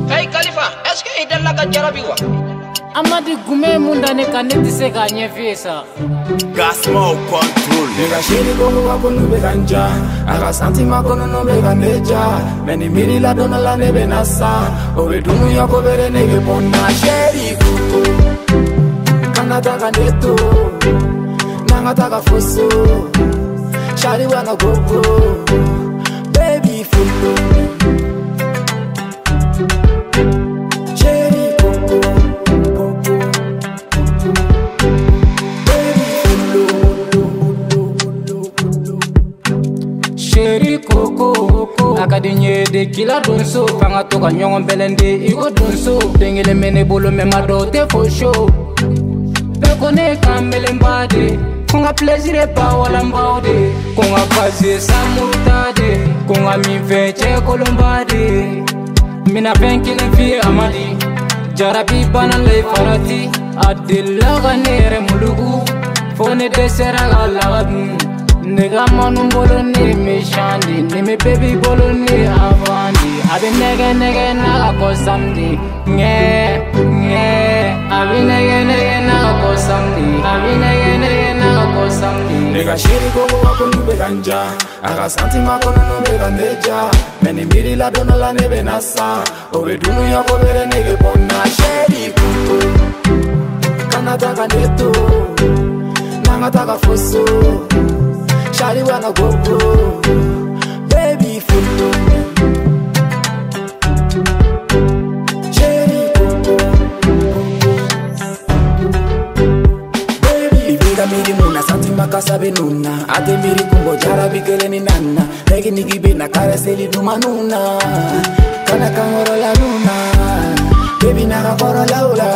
Hey Khalifa, est-ce que il est là que Jarabi wa? Amadi gume munda ne kaneti se ganye fiesa. Gassma au contrôle. Nigga shiri gongo wako nube ganja. Aga santima kono nube ganeja. Meni miri la dona la nebe nasa. Owe dunu yako bere nege pona. Sheri kuko kanataka neto nangataka foso. Shari wana gogo baby fuko. Chéri coco, akadinye de kila donso, fanga toka nyongo belende iko donso, dengele mene bolo mema dote for show. Pekone kambele mbade, konga plaisir pa wala mbaude, konga pase samutade, konga mi veche kolombade. Mina venkile fi Amadi, jarabi bana le farati, adilla ganere mulugu, fone desera galagadu. Nigga manu bolo ni me shandi, ni me baby bolo ni avandi. Abi nege na ko samdi, Abi nege na ko samdi, Abi nege na ko samdi. Nigga shiri gongo wako nube ganja, aga santima kono nube ganeja. Meni miri la dona la nebe nasa, owe dunu yako bere nege pona. Shiri kuko kanataka neto nangataka foso. Shari wanna go, baby full. Cherry coco, baby. Ibiga miri muna santi makasabe nuna. Ate miri kumbo jara bigele ni nana. Negi nigi bina kare seli duma nuna. Kana kamoro la nuna. Baby naga koro laula.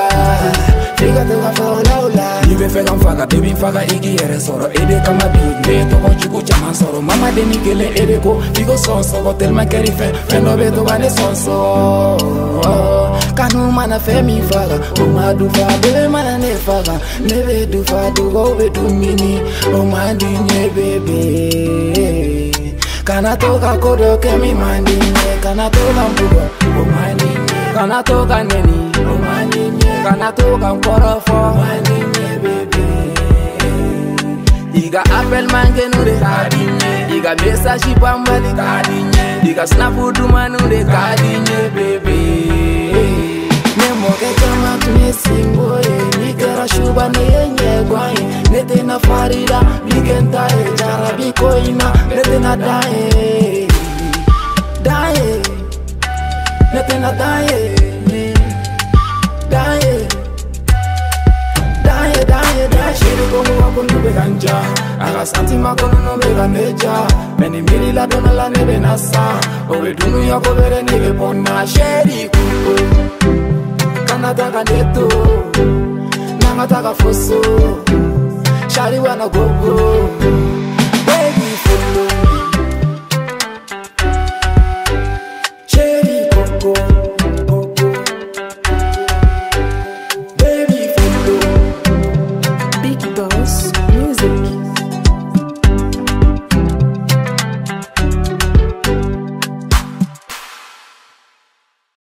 Figa toka fao laula. Ibe fega mfaga, baby mfaga igi ere soro. Ede kama big me, toko chuku chama soro. Mama de nikele ede ko, figo sonso. Hotel ma keri fe, fendo beto gane sonso. Kanu mana fe mi faga, oma du fa, bebe mana ne faga. Nebe du fa, du go be du mini. Oma di nye bebe. Kana toka kodo ke mi mandi nye. Kana toka mbugo, oma di nye. Kana toka neni, oma di nye. Kana toka mkorofo, oma di nye bebe. Iga appel mange nude kadinye, iga message pambali kadinye, iga snap uduma nude kadinye bebe. Nemoke kama tunye simboye, nikera shuba neyenye gwaye, nete na farida, bigentaye, jarabi koina, nete na daye, daye, nete na daye, daye. Shiri gongo wako nube ganja, aga santima kono nube ganeja. Meni miri la dona la nebe nasa, owe dunu yako bere nege pona. Shiri kuko kanataka neto nangataka foso. Shari wana gogo